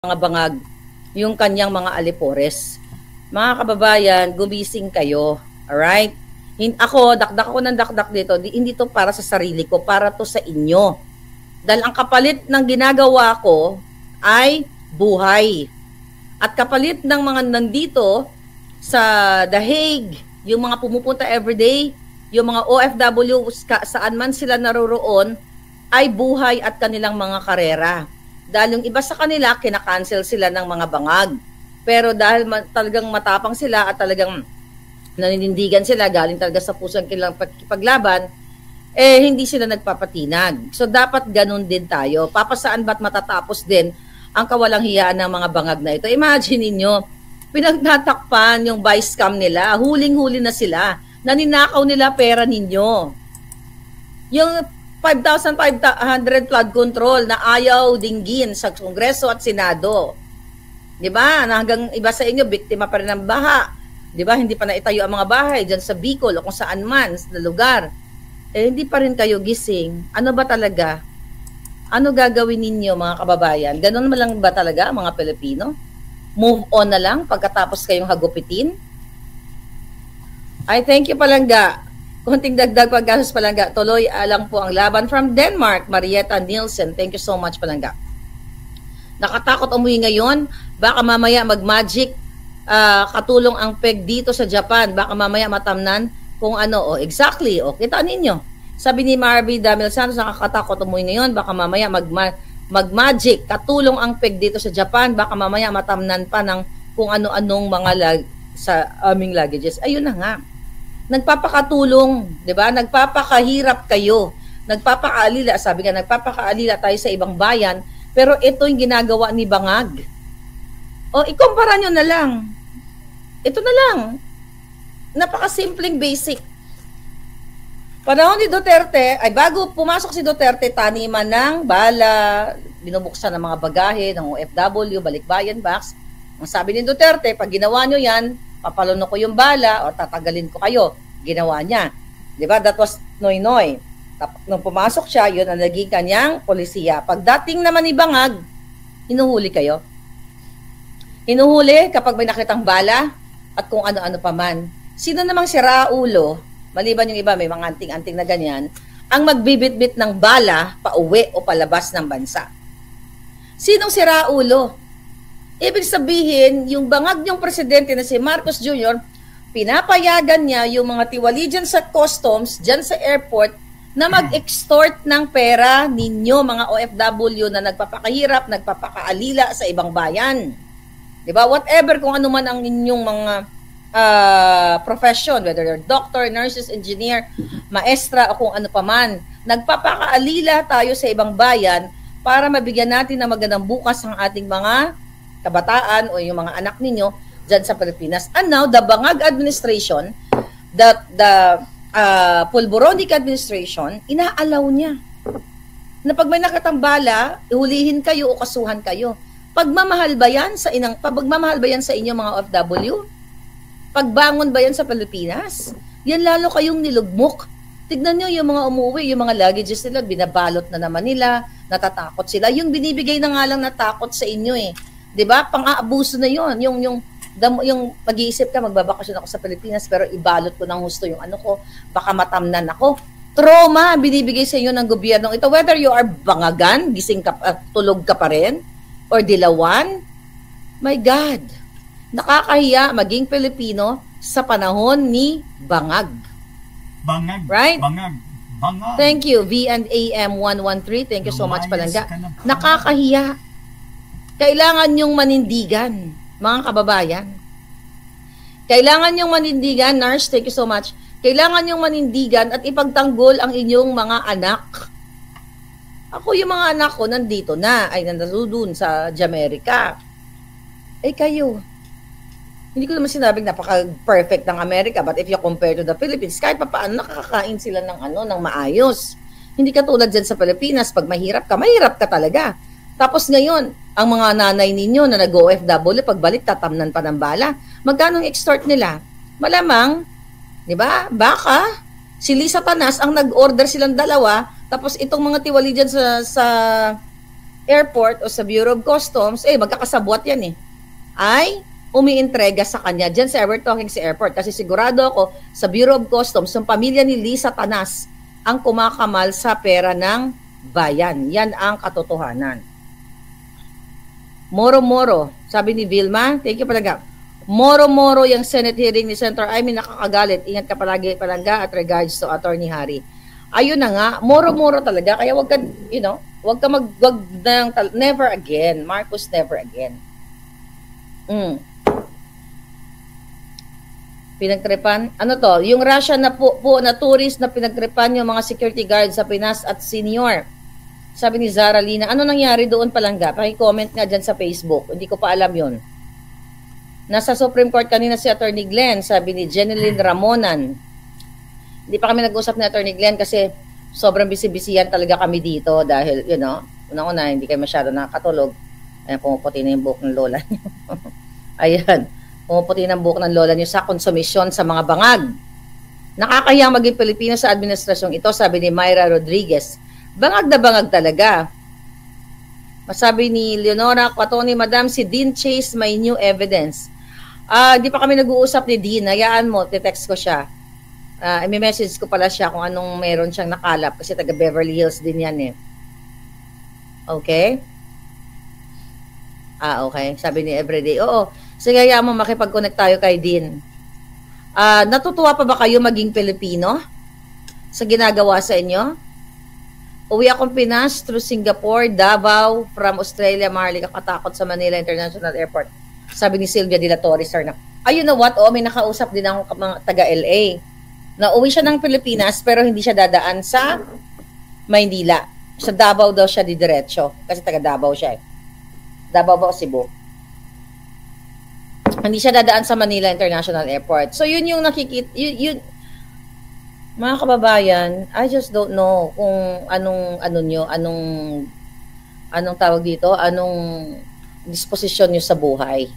mga bangag yung kanyang mga alipores. Mga kababayan, gumising kayo. Alright? Ako, dakdak ako ng dakdak dito. Hindi to para sa sarili ko, para to sa inyo. Dahil ang kapalit ng ginagawa ko ay buhay. At kapalit ng mga nandito sa The Hague, yung mga pumupunta everyday, yung mga OFW saan man sila naroroon, ay buhay at kanilang mga karera. Dahil yung iba sa kanila, kinakancel sila ng mga bangag. Pero dahil talagang matapang sila at talagang naninindigan sila, galing talaga sa pusong kanilang paglaban, hindi sila nagpapatinag. So dapat ganun din tayo. Papasaan ba't matatapos din ang kawalang hiyaan ng mga bangag na ito? Imagine niyo, pinagtatakpan yung vice scam nila, huling-huli na sila, naninakaw nila pera ninyo. Yung 5,500 flood control na ayaw dinggin sa Kongreso at Senado. 'Di ba? Hanggang iba sa inyo biktima pa rin ng baha. 'Di ba? Hindi pa naitayo ang mga bahay diyan sa Bicol o kung saan man na lugar. Hindi pa rin kayo gising. Ano ba talaga? Ano gagawin ninyo mga kababayan? Ganun mo lang ba talaga mga Pilipino? Move on na lang pagkatapos kayong hagupitin? I thank you Palangga. Kunting dagdag paggasos Palangga. Tuloy lang po ang laban from Denmark. Marietta Nielsen. Thank you so much Palangga. Nakatakot umuwi ngayon. Baka mamaya mag-magic katulong ang peg dito sa Japan. Baka mamaya matamnan kung ano. Exactly. Kita ninyo. Sabi ni Marby Damil Santos, nakakatakot umuwi ngayon. Baka mamaya mag-magic katulong ang peg dito sa Japan. Baka mamaya matamnan pa ng kung ano-anong mga sa aming luggages. Ayun na nga. Nagpapakatulong, 'di ba? Nagpapakahirap kayo. Nagpapakaalila, sabi nga nagpapakaalila tayo sa ibang bayan, pero ito yung ginagawa ni Bangag. Ikumpara nyo na lang. Ito na lang. Napakasimpleng basic. Panahon ni Duterte, ay bago pumasok si Duterte, taniman ng bala, binubuksan ng mga bagahe ng OFW, balikbayan box. Ang sabi ni Duterte, pag ginawa nyo yan, papalono ko yung bala o tatagalin ko kayo. Ginawa niya. Diba? That was Noynoy. Nung pumasok siya, yun ang naging kanyang polisiya. Pagdating naman ni Bangag, hinuhuli kayo. Hinuhuli kapag may nakitang bala at kung ano-ano pa man. Sino namang si Raulo, maliban yung iba, may mga anting-anting na ganyan, ang magbibit-bit ng bala pauwi o palabas ng bansa? Sinong si Raulo? Ibig sabihin, yung bangag niyong presidente na si Marcos Jr., pinapayagan niya yung mga tiwali dyan sa customs, dyan sa airport, na mag-extort ng pera ninyo, mga OFW na nagpapakahirap, nagpapakaalila sa ibang bayan. Diba? Whatever, kung ano man ang inyong mga profession, whether you're doctor, nurses, engineer, maestra, o kung ano pa man, nagpapakaalila tayo sa ibang bayan para mabigyan natin ng magandang bukas ang ating mga kabataan o yung mga anak ninyo dyan sa Pilipinas. And now, the Bangag administration, the Pulboronic administration, inaalaw niya na pag may nakatambala, ihulihin kayo o kasuhan kayo. Pagmamahal ba yan sa inyo mga OFW? Pagbangon ba yan sa Pilipinas? Yan lalo kayong nilugmok. Tignan nyo yung mga umuwi, yung mga luggages nila, binabalot na naman nila, natatakot sila. Yung binibigay na nga lang natakot sa inyo eh. 'Di ba? Pang-aabuso na 'yon. Yung mag-iisip ka magbabakasyon ako sa Pilipinas pero ibalot ko ng husto yung ano ko, baka matamnan ako. Trauma binibigay sa inyo ng gobyerno ito, whether you are bangagan, gising ka, tulog ka pa rin, or dilawan. My God. Nakakahiya maging Pilipino sa panahon ni Bangag. Bangag. Right? Bangag. Bangag. Thank you, V&AM 113. Thank you so much, Palangga. Nakakahiya. Kailangan nyong manindigan, mga kababayan. Kailangan nyong manindigan, Nars, thank you so much. Kailangan nyong manindigan at ipagtanggol ang inyong mga anak. Ako, yung mga anak ko nandito na, ay nandun sa Jamaica. Kayo. Hindi ko naman sinabing napaka-perfect ng Amerika, but if you compare to the Philippines, kahit pa paano nakakakain sila ng maayos. Hindi katulad dyan sa Pilipinas, pag mahirap ka talaga. Tapos ngayon, ang mga nanay ninyo na nag-OFW, pagbalik, tatamnan pa ng bala. Magkano ang extort nila? Malamang, di ba? Baka, si Lisa Tanas ang nag-order silang dalawa, tapos itong mga tiwali dyan sa airport o sa Bureau of Customs, magkakasabwat yan ay umiintrega sa kanya dyan sa Ever Talking sa airport. Kasi sigurado ako, sa Bureau of Customs, yung pamilya ni Lisa Tanas ang kumakamal sa pera ng bayan. Yan ang katotohanan. Moro-moro, sabi ni Vilma, thank you Palangga. Moro-moro yung Senate hearing ni Senator Amy, nakakagalit. Ingat ka palagi Palangga at regards to Attorney Harry. Ayun na nga, moro-moro talaga. Kaya wag ka, wag ka never again. Marcos, never again. Pinagtripan, ano to? Yung Russia na po na tourist na pinagtripan yung mga security guards sa Pinas at senior. Sabi ni Zara Lina, ano nangyari doon Palangga? Paki-comment nga dyan sa Facebook. Hindi ko pa alam yon. Nasa Supreme Court kanina si Attorney Glenn, sabi ni Jeneline Ramonan. Hindi pa kami nag-usap ni Attorney Glenn kasi sobrang busy-busyhan talaga kami dito dahil, unang-una, hindi kayo masyado nakakatulog. Ayan, pumuputi na yung buhok ng lola niyo. Ayan, pumuputi na ang buhok ng lola niyo sa konsumisyon sa mga bangag. Nakakahiyang maging Pilipino sa administrasyong ito, sabi ni Myra Rodriguez. Bangag na bangag talaga. Masabi ni Leonora Quatoni, Madam, si Dean Chase may new evidence. Di pa kami nag-uusap ni Dean. Hayaan mo, text ko siya. I-message ko pala siya kung anong meron siyang nakalap kasi taga Beverly Hills din yan Okay? Okay. Sabi ni Everyday. Oo. Sige, hayaan mo makipag-connect tayo kay Dean. Natutuwa pa ba kayo maging Pilipino sa ginagawa sa inyo? Uwi akong Pinas through Singapore, Davao, from Australia, Marley, kakatakot sa Manila International Airport. Sabi ni Sylvia de la Torre, you know what? May nakausap din ako mga taga-LA. Nauwi siya ng Pilipinas pero hindi siya dadaan sa Maynila. Sa Davao daw siya didiretso. Kasi taga-Davao siya Davao ba o Cebu? Hindi siya dadaan sa Manila International Airport. So yun yung nakikita, yun mga kababayan, I just don't know kung anong tawag dito, anong disposisyon nyo sa buhay.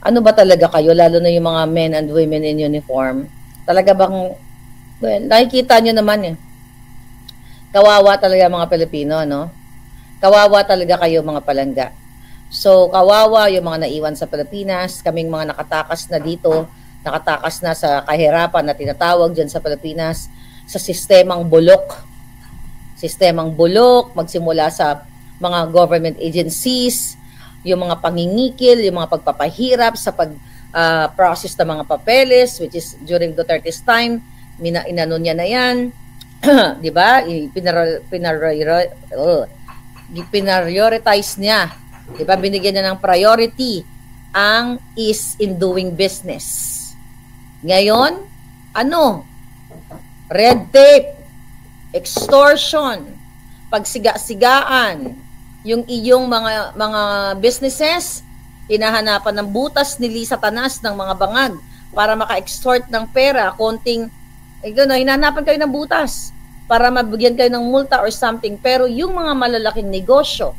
Ano ba talaga kayo, lalo na yung mga men and women in uniform? Talaga bang, nakikita nyo naman kawawa talaga mga Pilipino, Kawawa talaga kayo mga Palangga. So, kawawa yung mga naiwan sa Pilipinas, kaming mga nakatakas na dito, nakatakas na sa kahirapan na tinatawag dyan sa Pilipinas, sa sistemang bulok. Sistemang bulok, magsimula sa mga government agencies, yung mga pangingikil, yung mga pagpapahirap sa pag-process ng mga papeles, which is during Duterte's time, inano niya na yan, di ba? Pinarioritize niya. Di ba? Binigyan niya ng priority ang ease in doing business. Ngayon, red tape, extortion, pagsiga-sigaan, yung iyong mga businesses, hinahanapan ng butas ni Lisa Tanas ng mga bangag para maka-extort ng pera, konting, hinahanapan kayo ng butas para mabigyan kayo ng multa or something. Pero yung mga malalaking negosyo,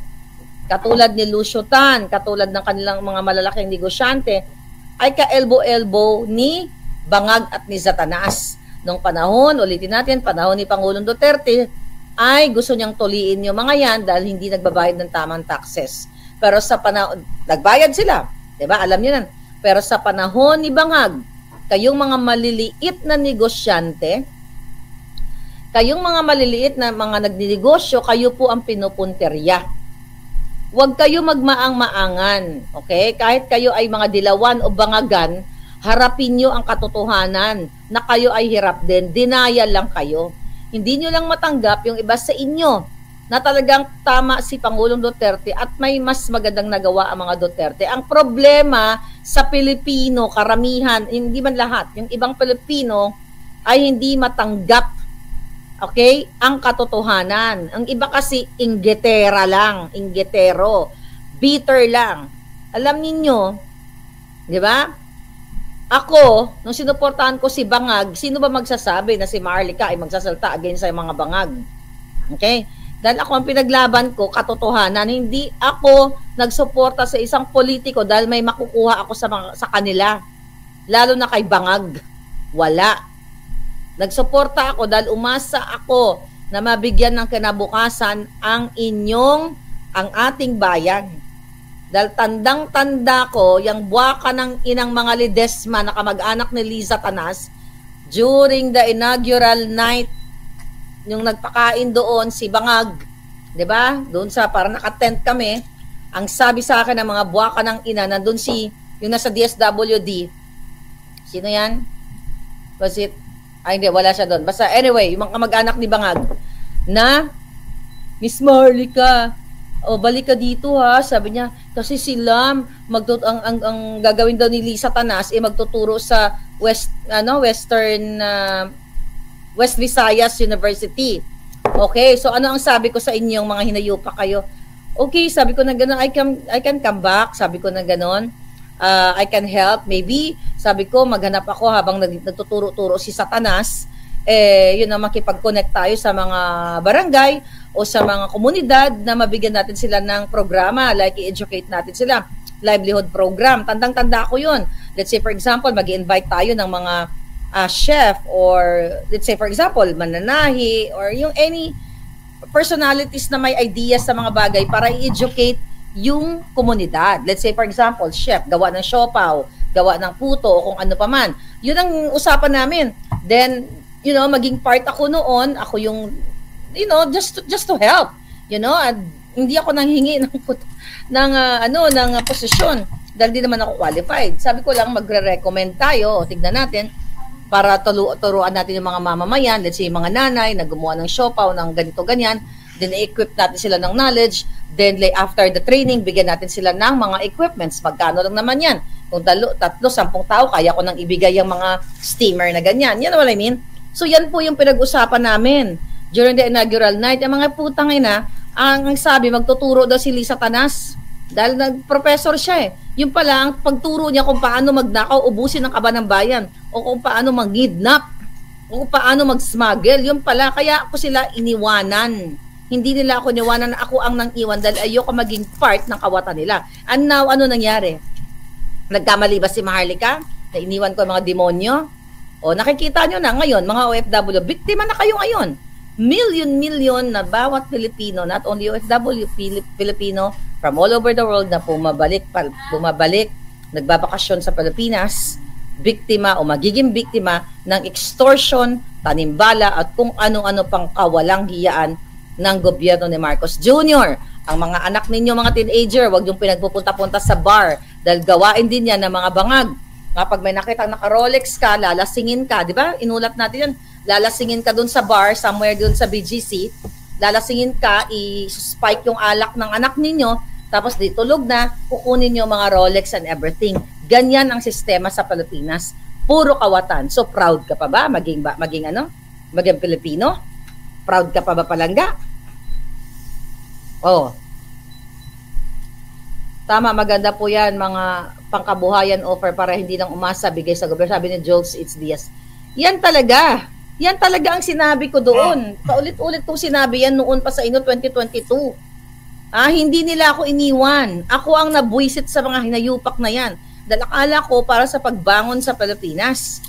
katulad ni Lucio Tan, katulad ng kanilang mga malalaking negosyante, ay ka-elbow-elbow ni Bangag at ni Satanas. Nung panahon, ulitin natin, panahon ni Pangulong Duterte, ay gusto niyang tuliin yung mga yan dahil hindi nagbabayad ng tamang taxes. Pero sa panahon, nagbayad sila, diba? Alam niyo yan. Pero sa panahon ni Bangag, kayong mga maliliit na negosyante, kayong mga maliliit na mga nagninegosyo, kayo po ang pinupunterya. Huwag kayo magmaang-maangan, okay? Kahit kayo ay mga dilawan o bangagan, harapin nyo ang katotohanan na kayo ay hirap din. Denial lang kayo. Hindi nyo lang matanggap yung iba sa inyo na talagang tama si Pangulong Duterte at may mas magandang nagawa ang mga Duterte. Ang problema sa Pilipino, karamihan, hindi man lahat, yung ibang Pilipino ay hindi matanggap, okay, ang katotohanan. Ang iba kasi inggitera lang, inggitero, bitter lang. Alam niyo, di ba? Ako, nung sinuportahan ko si Bangag, sino ba magsasabi na si Marlica ay magsasalta against sa mga bangag? Okay? Dahil ako ang pinaglaban ko, katotohanan, hindi ako nagsuporta sa isang politiko dahil may makukuha ako sa kanila. Lalo na kay Bangag. Wala. Nagsuporta ako dahil umasa ako na mabigyan ng kinabukasan ang inyong ang ating bayan. Dahil tandang-tanda ko, yung buwaka ng inang mga Ledesma na kamag-anak ni Liza Tanas, during the inaugural night, yung nagpakain doon, si Bangag, di ba? Doon sa, para nakatent kami, ang sabi sa akin ng mga buwaka ng ina, nandun si, yung nasa DSWD, sino yan? Was it? Ay, hindi, wala siya doon. Basta, anyway, yung mga kamag-anak ni Bangag, na, Miss Marlica, o balik ka dito ha, sabi niya, kasi si Lam, ang gagawin daw ni Liza Tanas, magtuturo sa Western, West Visayas University. Okay, so ano ang sabi ko sa inyong mga hinayupa kayo? Okay, sabi ko na gano'n, I can come back, sabi ko na gano'n, I can help, maybe, sabi ko, maghanap ako habang nagtuturo-turo si Satanas, yun na makipag-connect tayo sa mga barangay o sa mga komunidad na mabigyan natin sila ng programa, like i-educate natin sila, livelihood program, tandang-tanda ko yun. Let's say for example, mag-invite tayo ng mga chef or let's say for example, mananahi or yung any personalities na may ideas sa mga bagay para i-educate yung komunidad. Let's say for example, chef, gawa ng siopaw, gawa ng puto o kung ano pa man. Yun ang usapan namin. Then, maging part ako noon, ako yung, just to help, at hindi ako nanghingi ng posisyon dahil di naman ako qualified. Sabi ko lang, magre-recommend tayo, o tignan natin, para turuan natin yung mga mamamayan, let's say mga nanay na gumawa ng siopaw, ng ganito, ganyan, then i-equip natin sila ng knowledge, then after the training, bigyan natin sila ng mga equipments, magkano lang naman yan. Kung 3, 10 tao, kaya ko nang ibigay yung mga steamer na ganyan. You know what I mean? So yan po yung pinag-usapan namin during the inaugural night. Yung mga putang ina, ang sabi, magtuturo daw si Liza Tanas. Dahil nag-professor siya eh. Yung pala, ang pagturo niya kung paano magnakaw, ubusin ang kaba ng bayan, o kung paano mag-kidnap, o kung paano mag-smuggle. Yung pala, kaya ako sila iniwanan. Hindi nila ako iniwanan na ako ang nang-iwan dahil ayoko maging part ng kawatan nila. And now, ano nangyari? Nagkamali ba si Maharlika? Na iniwan ko ang mga demonyo? O nakikita nyo na ngayon, mga OFW, biktima na kayo ngayon. Million na bawat Pilipino, not only OFW, Filipino, from all over the world na bumabalik, nagbabakasyon sa Pilipinas, biktima o magiging biktima ng extortion, tanimbala at kung ano-ano pang kawalang hiyaan ng gobyerno ni Marcos Jr. Ang mga anak ninyo, mga teenager, wag yung pinagpupunta-punta sa bar dahil gawain din yan ng mga bangag. Kapag may nakita naka-Rolex ka, lalasingin ka, di ba? Inulat natin yan. Lalasingin ka dun sa bar, somewhere dun sa BGC, lalasingin ka, i-spike yung alak ng anak ninyo, tapos di tulog na, kukunin yung mga Rolex and everything. Ganyan ang sistema sa Pilipinas. Puro kawatan. So proud ka pa ba? Maging Pilipino? Proud ka pa ba, Palangga? Oh. Tama, maganda po yan, mga pangkabuhayan offer para hindi lang umasa, bigay sa gobyerno. Sabi ni Jules, it's Diaz. Yan talaga ang sinabi ko doon. Paulit-ulit kong sinabi yan noon pa sa inyo, 2022. Hindi nila ako iniwan. Ako ang nabuisit sa mga hinayupak na yan. Dahil akala ko para sa pagbangon sa Pilipinas.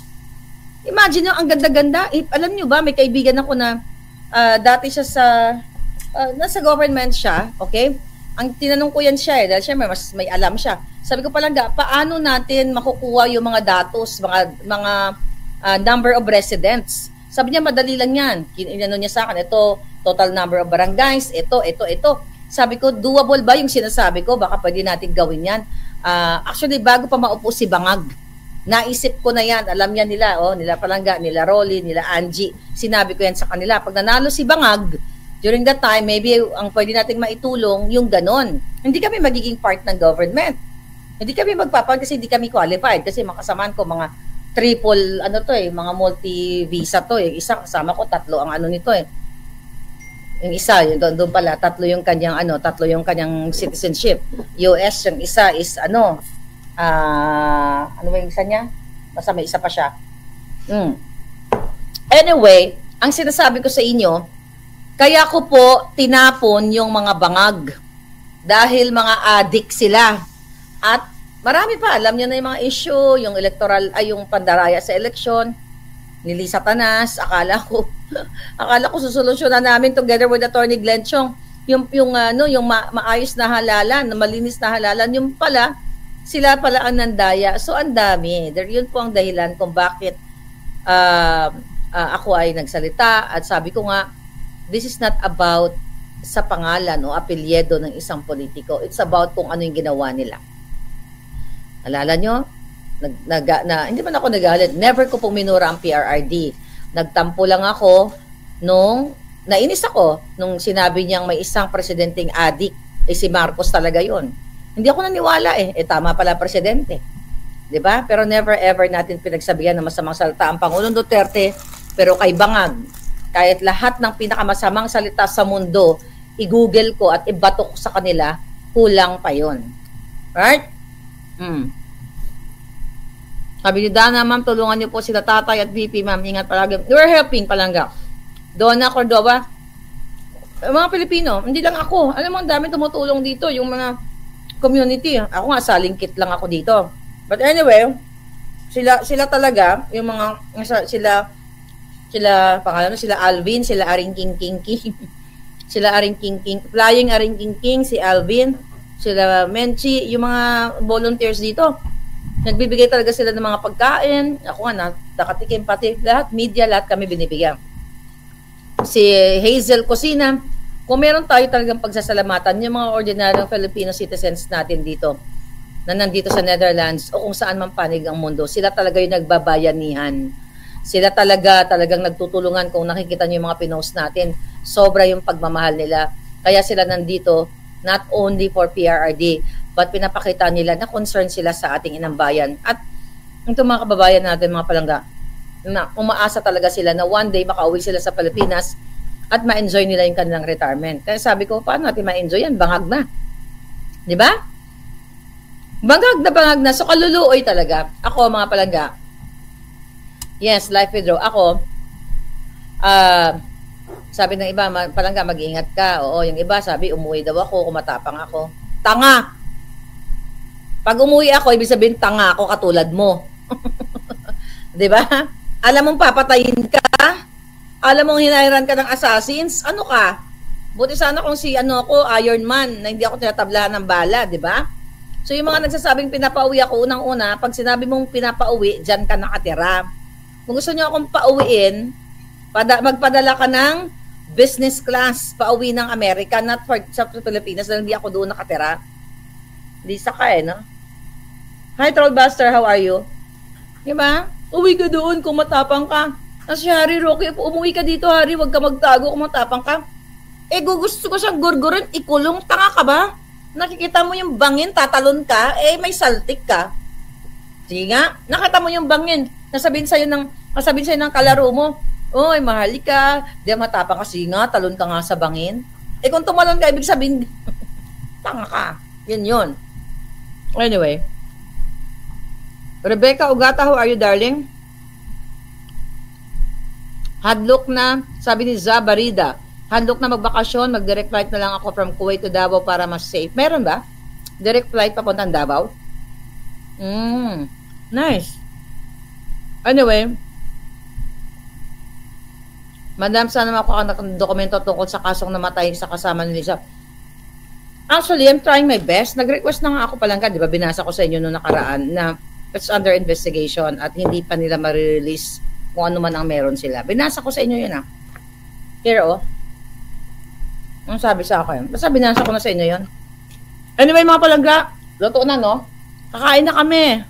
Imagine nyo, ang ganda-ganda. Alam nyo ba, may kaibigan ako na dati siya nasa government siya, okay? Ang tinanong ko yan siya dahil syempre mas may alam siya. Sabi ko Palangga, paano natin makukuha yung mga datos, mga number of residents? Sabi niya, madali lang yan. Inano niya sa akin, ito, total number of barangays, ito. Sabi ko, doable ba yung sinasabi ko? Baka pwede natin gawin yan. Actually, bago pa maupo si Bangag, naisip ko na yan. Alam niya nila, nila Palangga, nila Rolly, nila Angie. Sinabi ko yan sa kanila. Pag nanalo si Bangag, during that time, maybe ang pwede nating maitulong yung ganon. Hindi kami magiging part ng government. Hindi kami magpapag kasi hindi kami qualified. Kasi makasamaan ko mga triple, mga multi-visa to eh. Isa kasama ko, 3 ang nito eh. Yung isa, doon pala, 3 yung kanyang citizenship. US, yung isa is ano ba yung isa niya? Basta may isa pa siya. Anyway, ang sinasabi ko sa inyo, kaya ko po tinapon yung mga bangag dahil mga adik sila. At marami pa, alam niyo na yung mga issue, yung yung pandaraya sa eleksyon ni Liza Tanas. Akala ko susolusyonan namin together with Attorney Glenn Chong. maayos na halalan, na malinis na halalan, yung pala sila pala ang nandaya. So ang dami. Yun po ang dahilan kung bakit ako ay nagsalita at sabi ko nga, this is not about sa pangalan o apelyedo ng isang politiko. It's about kung ano yung ginawa nila. Alala nyo? Hindi man ako nagalit. Never ko pong minura ang PRRD. Nagtampo lang ako nainis ako nung sinabi niyang may isang presidenteng adik. Si Marcos talaga yun. Hindi ako naniwala tama pala presidente. 'Di ba? Pero never ever natin pinagsabihan ng masamang salita ang Pangulong Duterte, pero kay Bangag, kahit lahat ng pinakamasamang salita sa mundo, i-google ko at ibato ko sa kanila, kulang pa 'yon. Right? Sabi ni Dana, ma'am, tulungan niyo po sila tatay at VP, ma'am. Ingat palagi. We're helping, Palangga. Donna Cordova. Mga Pilipino, hindi lang ako. Alam mo, ang dami tumutulong dito, yung mga community. Ako nga, salingkit lang ako dito. But anyway, sila talaga, yung mga, sila Alvin, sila Aring King, sila Aring King, Flying Aring King, si Alvin, sila Menchi, yung mga volunteers dito. Nagbibigay talaga sila ng mga pagkain. Ako nga, nakatikim pati lahat, media, lahat kami binibigyan. Si Hazel Cosina, kung meron tayo talagang pagsasalamatan, yung mga ordinaryong Filipino citizens natin dito, na nandito sa Netherlands, o kung saan man panig ang mundo, sila talaga yung nagbabayanihan. Sila talagang nagtutulungan. Kung nakikita nyo yung mga pinost natin, sobra yung pagmamahal nila. Kaya sila nandito, not only for PRRD, but pinapakita nila na concern sila sa ating inang bayan. At itong mga kababayan natin, mga Palangga, na umaasa talaga sila na one day makauwi sila sa Pilipinas at ma-enjoy nila yung kanilang retirement. Kaya sabi ko, paano natin ma-enjoy yan? Bangag na. Di ba? Bangag na. So, kaluluoy talaga. Ako, mga Palangga, yes, life withdraw. Ako, sabi ng iba, Palangga, mag-iingat ka. Oo, yung iba, sabi, umuwi daw ako, kumatapang ako. Tanga! Pag umuwi ako, ibig sabihin, tanga ako katulad mo. Diba? Alam mong papatayin ka? Alam mong hinahiran ka ng assassins? Ano ka? Buti sana kung ako, Iron Man, na hindi ako tinatablahan ng bala, diba? So, yung mga nagsasabing pinapauwi ako, unang-una, pag sinabi mong pinapauwi, dyan ka nakatira. Kung gusto nyo akong pauwiin, magpadala ka ng business class, pauwi ng Amerika, not sa Pilipinas, dahil hindi ako doon nakatira. Lisa ka no? Hi, Trollbuster, how are you? Diba? Uwi ka doon kung matapang ka. Si Harry Roque, umuwi ka dito, Harry, wag ka magtago kung matapang ka. Gusto ko siyang gurgurin, ikulong, tanga ka ba? Nakikita mo yung bangin, tatalon ka, may saltik ka. Sige nga, nakita mo yung bangin, nasabihin sa'yo ng kalaro mo, oy, mahali ka, di matapang kasi nga, talon ka nga sa bangin. Kung tumalon ka, ibig sabihin, tanga ka. Yun. Anyway. Rebecca Ugata, how are you, darling? Hadlock na, sabi ni Zabarida, hadlock na magbakasyon, mag-direct flight na lang ako from Kuwait to Davao para mas safe. Meron ba? Direct flight papuntang Davao? Nice. Anyway, Madam, sana makuha ng dokumento tungkol sa kasong namatay sa kasama ni Lisa. Actually, I'm trying my best. Nag-request na nga ako Palangga, di ba? Binasa ko sa inyo noong nakaraan na it's under investigation at hindi pa nila ma-release kung ano man ang meron sila. Binasa ko sa inyo yun Here, Ang sabi sa akin? Basta binasa ko na sa inyo yun. Anyway, mga Palangga, luto na, no? Kakain na kami.